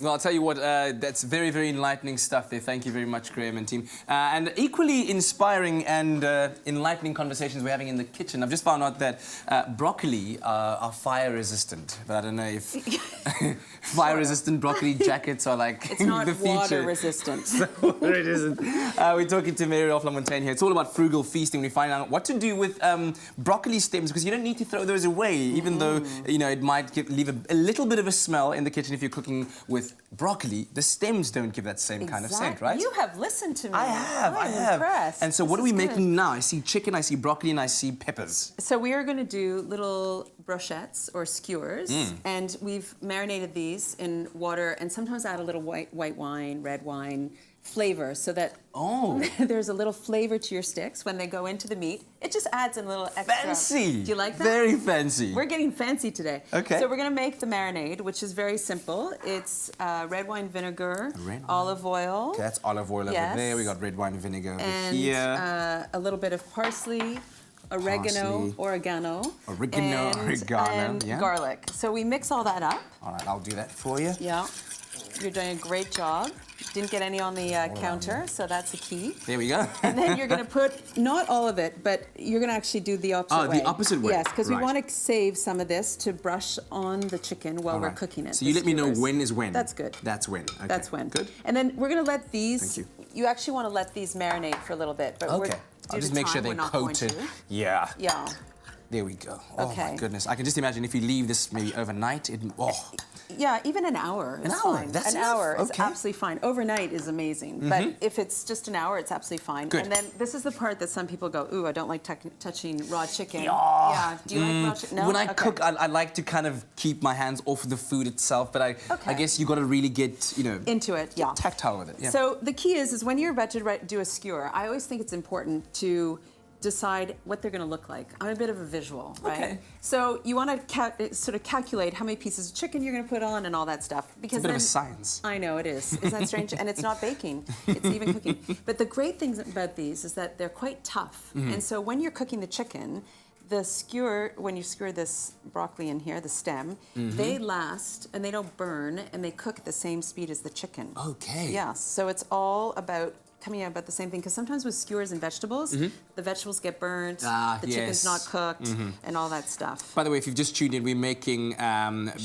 Well, I'll tell you what, that's very, very enlightening stuff there. Thank you very much, Graham and team. And equally inspiring and enlightening conversations we're having in the kitchen. I've just found out that broccoli are fire-resistant, but I don't know if fire-resistant broccoli jackets are like it's not the feature. water-resistant. So it isn't. We're talking to Mary Rolf Lamontagne here. It's all about frugal feasting. We find out what to do with broccoli stems, because you don't need to throw those away, even though, you know, it might leave a little bit of a smell in the kitchen if you're cooking with broccoli. The stems don't give that same kind of scent, right? You have listened to me. I have. I'm impressed. And so what are we making now? I see chicken, I see broccoli, and I see peppers. So we are going to do little brochettes or skewers, and we've marinated these in water and sometimes add a little white wine, red wine flavor, so that there's a little flavor to your sticks when they go into the meat. It just adds a little extra. Fancy! Do you like that? Very fancy. We're getting fancy today. Okay. So we're going to make the marinade, which is very simple. It's red wine vinegar, olive oil. Okay, that's olive oil over there. We got red wine vinegar over here. And a little bit of parsley, oregano, and garlic. So we mix all that up. All right, I'll do that for you. Yeah. You're doing a great job. Didn't get any on the counter, so that's a key. There we go. And then you're going to put, not all of it, but you're going to actually do the opposite way. Oh, the opposite way. Yes, because we want to save some of this to brush on the chicken while we're cooking it. So you let me know when is when. That's good. That's when. Okay. That's when. Good. And then we're going to let these, Thank you. You actually want to let these marinate for a little bit. But okay. I'll just make sure they're coated. Yeah. Yeah. There we go. Oh okay. My goodness. I can just imagine if you leave this maybe overnight, yeah, even an hour is fine. That's an hour is absolutely fine. Overnight is amazing, but if it's just an hour, it's absolutely fine. Good. And then this is the part that some people go, ooh, I don't like touching raw chicken. Yeah. Do you like raw chicken? No? When I cook, I like to kind of keep my hands off the food itself, but I guess you got to really get, you know, into it. Yeah. Tactile with it. Yeah. So the key is when you're about to do a skewer, I always think it's important to decide what they're going to look like. I'm a bit of a visual, right? Okay. So you want to sort of calculate how many pieces of chicken you're going to put on and all that stuff. Because it's a bit of a science. I know it is. Isn't that strange? And it's not baking. It's even cooking. But the great things about these is that they're quite tough. And so when you're cooking the chicken, the skewer, when you skewer this broccoli in here, the stem, they last and they don't burn and they cook at the same speed as the chicken. Okay. Yeah. So it's all about coming out about the same thing, because sometimes with skewers and vegetables, the vegetables get burnt, the chicken's not cooked, and all that stuff. By the way, if you've just tuned in, we're making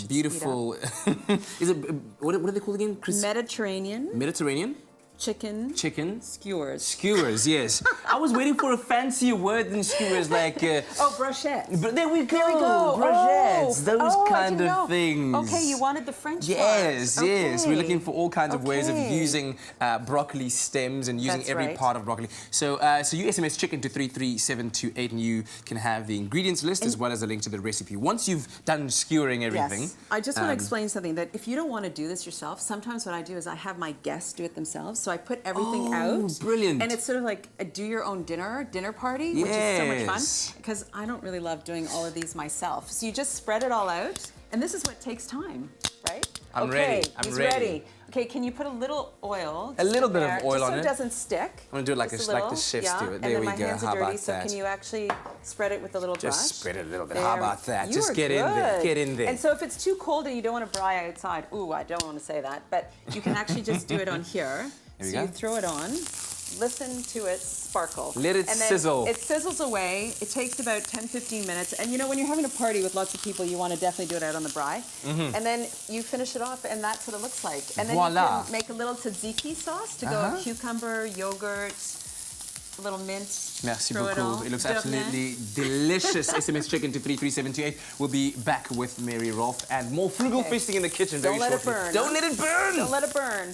beautiful. Is it what are they called again? Mediterranean. Chicken. Skewers, yes. I was waiting for a fancier word than skewers, like... brochettes. But there we go. Brochettes, those kind of things. Okay, you wanted the French part. Yes. We're looking for all kinds of ways of using broccoli stems and using every part of broccoli. So, so you SMS chicken to 33728 and you can have the ingredients list as well as a link to the recipe. Once you've done skewering everything... Yes. I just want to explain something, that if you don't want to do this yourself, sometimes what I do is I have my guests do it themselves. So I put everything out. Brilliant. And it's sort of like a do your own dinner party, which is so much fun. Because I don't really love doing all of these myself. So you just spread it all out. And this is what takes time, right? I'm ready. He's ready. Okay, can you put a little oil? A little bit of oil on it. So it doesn't stick. I'm going to do it like the chefs do it. There we go. And then my hands are dirty, so can you actually spread it with a little brush? Just spread it a little bit. How about that? Just get in there. Get in there. And so if it's too cold and you don't want to braai outside, ooh, I don't want to say that, but you can actually just do it on here. So you throw it on, listen to it sparkle. Let it sizzle. It sizzles away. It takes about 10-15 minutes. And you know, when you're having a party with lots of people, you want to definitely do it out on the braai. And then you finish it off, and that's what it looks like. And then you can make a little tzatziki sauce to go with cucumber, yogurt, a little mint. Merci beaucoup. It looks absolutely delicious. SMS chicken to 33728. We'll be back with Mary Rolf and more frugal feasting in the kitchen very shortly. Don't let it burn. Don't let it burn. Don't let it burn.